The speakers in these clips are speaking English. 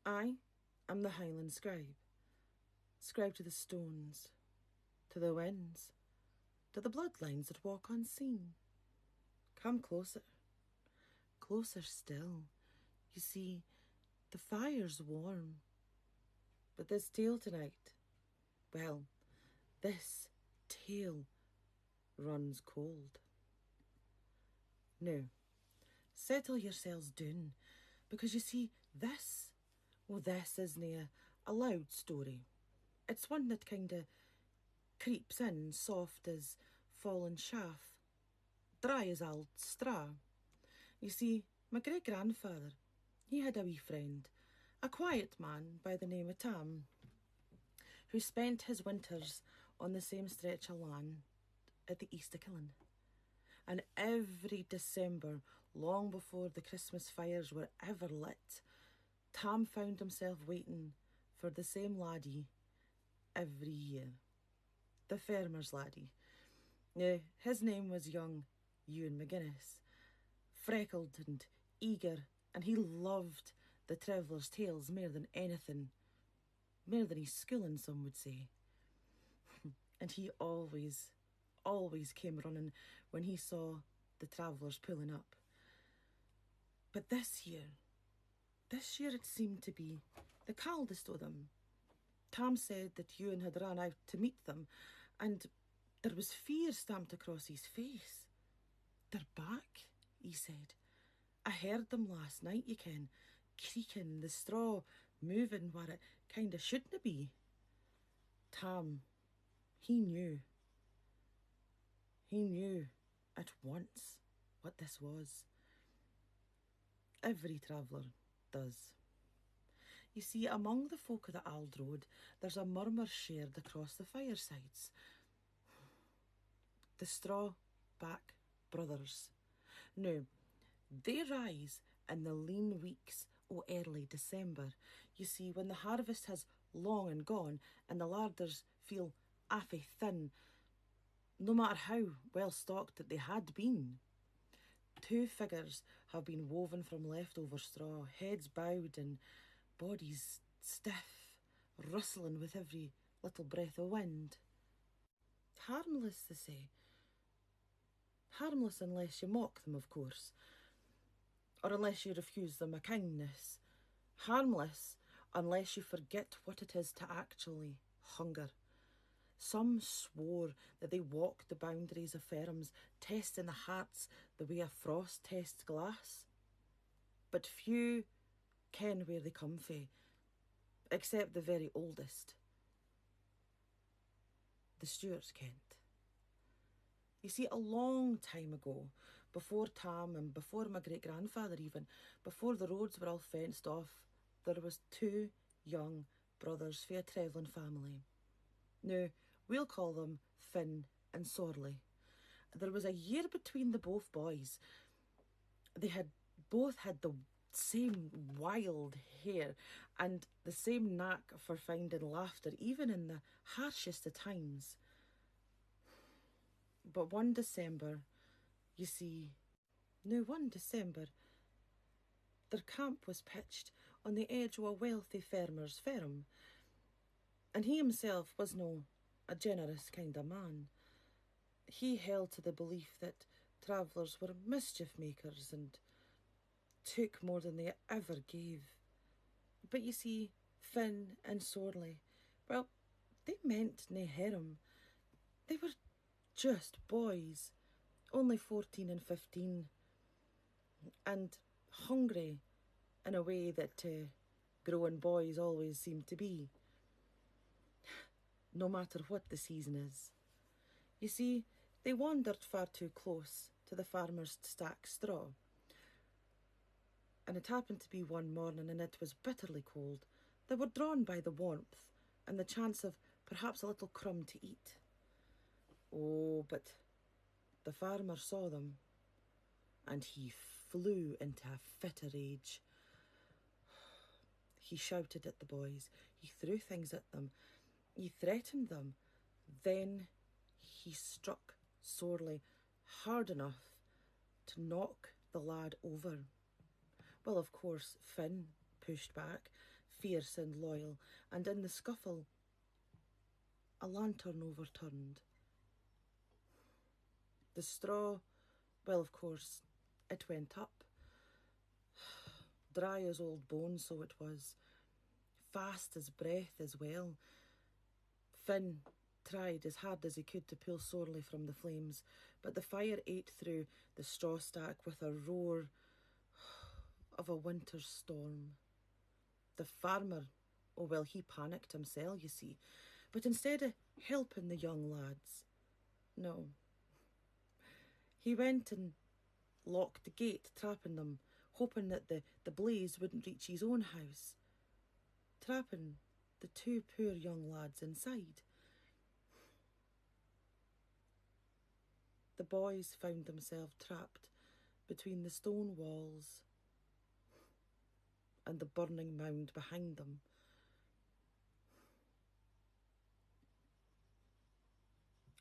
I am the Highland Scribe, scribe to the stones, to the winds, to the bloodlines that walk unseen. Come closer, closer still. You see, the fire's warm. But this tale tonight, well, this tale runs cold. Now, settle yourselves down, because you see, this isna a loud story. It's one that kinda creeps in soft as fallen chaff, dry as old straw. You see, my great-grandfather, he had a wee friend, a quiet man by the name of Tam, who spent his winters on the same stretch of land at the east of Highland. And every December, long before the Christmas fires were ever lit, Tam found himself waiting for the same laddie every year. The farmer's laddie. Now, his name was young Ewan McGuinness, freckled and eager, and he loved the traveller's tales more than anything, more than his schooling, some would say. And he always came running when he saw the travellers pulling up. But this year it seemed to be the caldest of them. Tam said that Ewan had run out to meet them, and there was fear stamped across his face. They're back, he said. I heard them last night, you ken, creaking, the straw moving where it kinda shouldna be. Tam, he knew at once what this was. Every traveller does. You see, among the folk of the Ald Road, there's a murmur shared across the firesides. The Strawback Brothers. Now, they rise in the lean weeks o' early December. You see, when the harvest has long and gone and the larders feel affy thin, no matter how well stocked that they had been. Two figures have been woven from leftover straw, heads bowed and bodies stiff, rustling with every little breath of wind. Harmless, they say. Harmless unless you mock them, of course, or unless you refuse them a kindness. Harmless unless you forget what it is to actually hunger. Some swore that they walked the boundaries of firms, testing the hearts the way a frost tests glass. But few ken where they come fae, except the very oldest. The Stewarts kent. You see, a long time ago, before Tam and before my great-grandfather even, before the roads were all fenced off, there was two young brothers fae a travelling family. Now, we'll call them Finn and Sorley. There was a year between the both boys. They had both had the same wild hair and the same knack for finding laughter, even in the harshest of times. But one December, you see, one December, their camp was pitched on the edge of a wealthy farmer's farm, and he himself was no a generous kind of man. He held to the belief that travellers were mischief makers and took more than they ever gave. But you see, Finn and Sorley, well, they meant nae harm. They were just boys, only 14 and 15, and hungry in a way that growing boys always seem to be, no matter what the season is. You see, they wandered far too close to the farmer's stack straw, and it happened to be one morning and it was bitterly cold. They were drawn by the warmth and the chance of perhaps a little crumb to eat. Oh, but the farmer saw them, and he flew into a fit of rage. He shouted at the boys, he threw things at them, he threatened them. Then he struck Sorley hard enough to knock the lad over. Well, of course, Finn pushed back. fierce and loyal, and in the scuffle, a lantern overturned. The straw, well, of course, it went up. Dry as old bones, so it was. Fast as breath as well. Finn tried as hard as he could to pull sorely from the flames, but the fire ate through the straw stack with a roar of a winter's storm. The farmer, oh well, he panicked himself, you see, but instead of helping the young lads, no. He went and locked the gate, trapping them, hoping that the blaze wouldn't reach his own house, trapping the two poor young lads inside. The boys found themselves trapped between the stone walls and the burning mound behind them.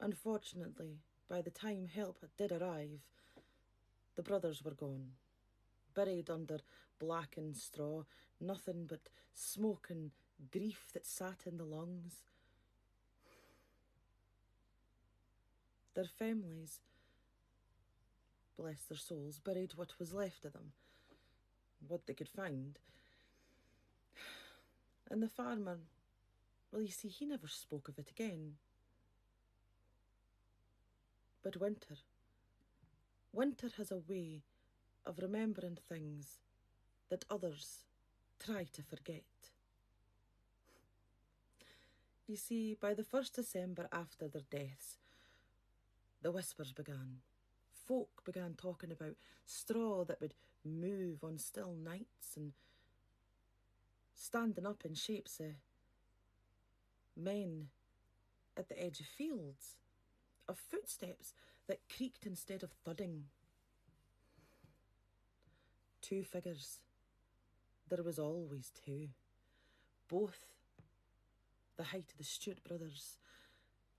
Unfortunately, by the time help did arrive, the brothers were gone, buried under blackened straw, nothing but smoke and grief that sat in the lungs. Their families, bless their souls, buried what was left of them, what they could find. And the farmer, well, you see, he never spoke of it again. But winter has a way of remembering things that others try to forget. You see, by the 1st December after their deaths, the whispers began. Folk began talking about straw that would move on still nights and standing up in shapes of men at the edge of fields, of footsteps that creaked instead of thudding. 2 figures. There was always 2. Both the height of the Stewart brothers,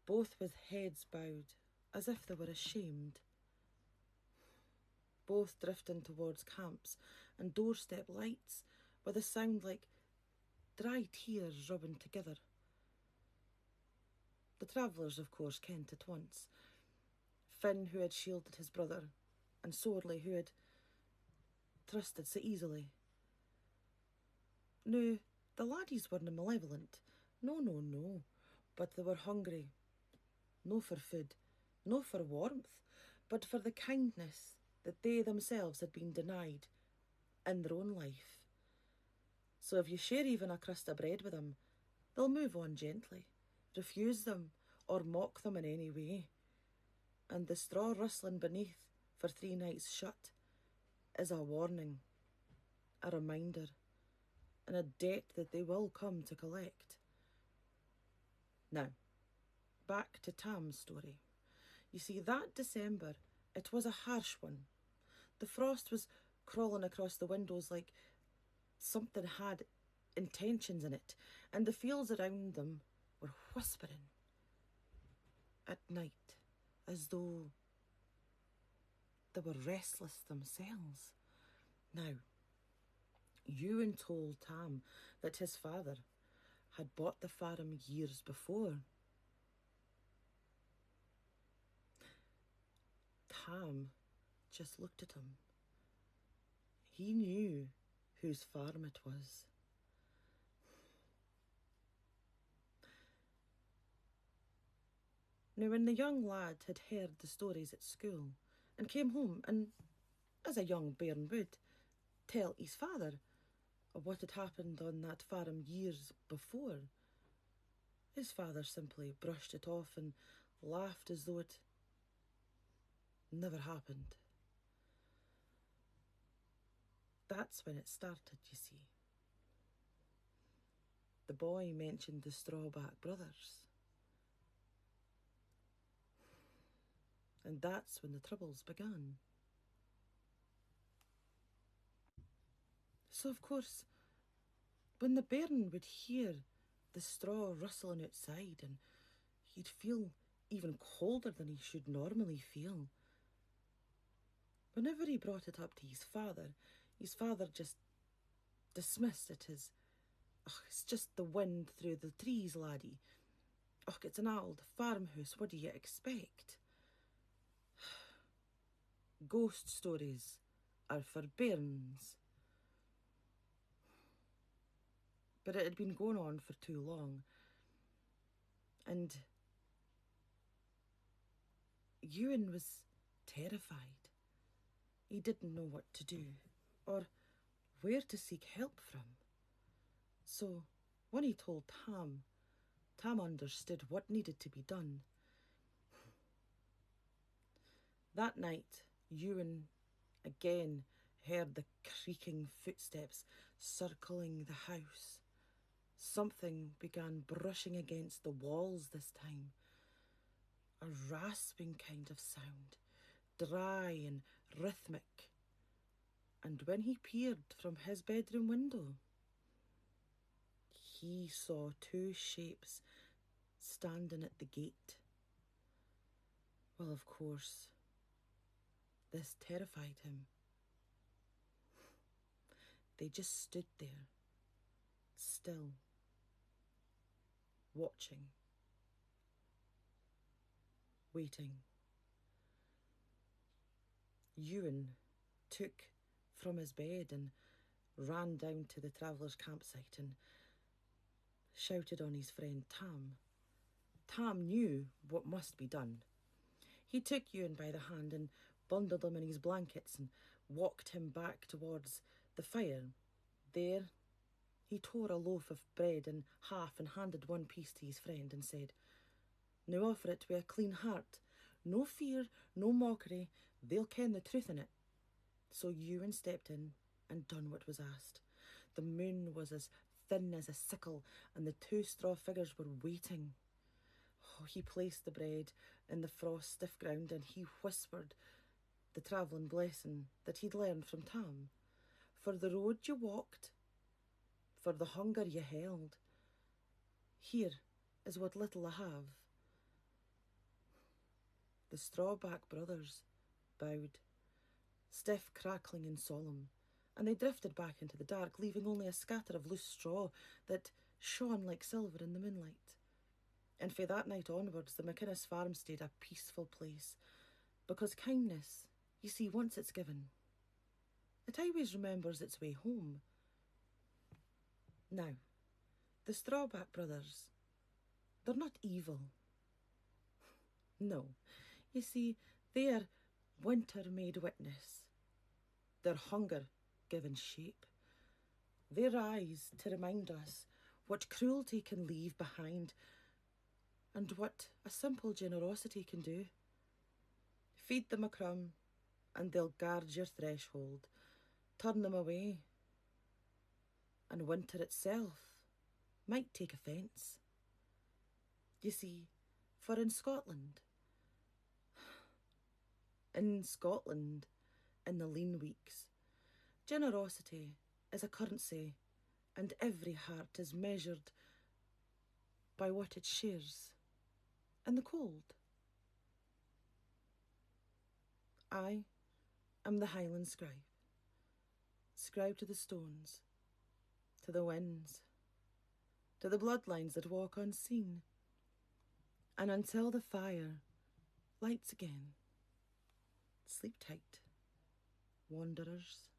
both with heads bowed as if they were ashamed. Both drifting towards camps and doorstep lights with a sound like dry tears rubbing together. The travellers, of course, kent at once. Finn, who had shielded his brother, and Sorley, who had trusted so easily. Now, the laddies weren't malevolent. No. But they were hungry. No for food, no for warmth, but for the kindness that they themselves had been denied in their own life. So if you share even a crust of bread with them, they'll move on gently, refuse them, or mock them in any way. And the straw rustling beneath for 3 nights shut is a warning, a reminder, and a debt that they will come to collect. Now, back to Tam's story. You see, that December, it was a harsh one. The frost was crawling across the windows like something had intentions in it, and the fields around them were whispering at night as though they were restless themselves. Now, Ewan told Tam that his father had bought the farm years before. Tam just looked at him. He knew whose farm it was. Now, when the young lad had heard the stories at school and came home and, as a young bairn would, tell his father of what had happened on that farm years before, his father simply brushed it off and laughed as though it never happened. That's when it started, you see. The boy mentioned the Strawback Brothers. And that's when the troubles began. So, of course, when the bairn would hear the straw rustling outside, and he'd feel even colder than he should normally feel, whenever he brought it up to his father just dismissed it as Och, it's just the wind through the trees, laddie. Och, it's an old farmhouse, what do you expect? Ghost stories are for bairns. But it had been going on for too long. And Ewan was terrified. He didn't know what to do or where to seek help from. So when he told Tam, Tam understood what needed to be done. That night, Ewan again heard the creaking footsteps circling the house. Something began brushing against the walls this time. A rasping kind of sound, dry and rhythmic. And when he peered from his bedroom window, he saw two shapes standing at the gate. Well, of course, this terrified him. They just stood there, still, watching, waiting. Ewan took from his bed and ran down to the travellers' campsite and shouted on his friend Tam. Tam knew what must be done. He took Ewan by the hand and bundled him in his blankets and walked him back towards the fire. There, he tore a loaf of bread in half and handed one piece to his friend and said, "Now offer it with a clean heart. No fear, no mockery. They'll ken the truth in it." So Ewan stepped in and done what was asked. The moon was as thin as a sickle, and the two straw figures were waiting. Oh, he placed the bread in the frost-stiff ground, and he whispered the travelling blessing that he'd learned from Tam. For the road you walked, for the hunger you held, here is what little I have. The Strawback Brothers bowed, stiff, crackling and solemn, and they drifted back into the dark, leaving only a scatter of loose straw that shone like silver in the moonlight. And from that night onwards, the McInnes farm stayed a peaceful place, because kindness, you see, once it's given, it always remembers its way home. Now, the Strawback Brothers, they're not evil. No, you see, they're winter made witness, their hunger given shape, their eyes to remind us what cruelty can leave behind and what a simple generosity can do. Feed them a crumb and they'll guard your threshold. Turn them away and winter itself might take offence. You see, for in Scotland, in the lean weeks, generosity is a currency, and every heart is measured by what it shares in the cold. I am the Highland Scribe, scribe to the stones, to the winds, to the bloodlines that walk unseen, and until the fire lights again, sleep tight, wanderers.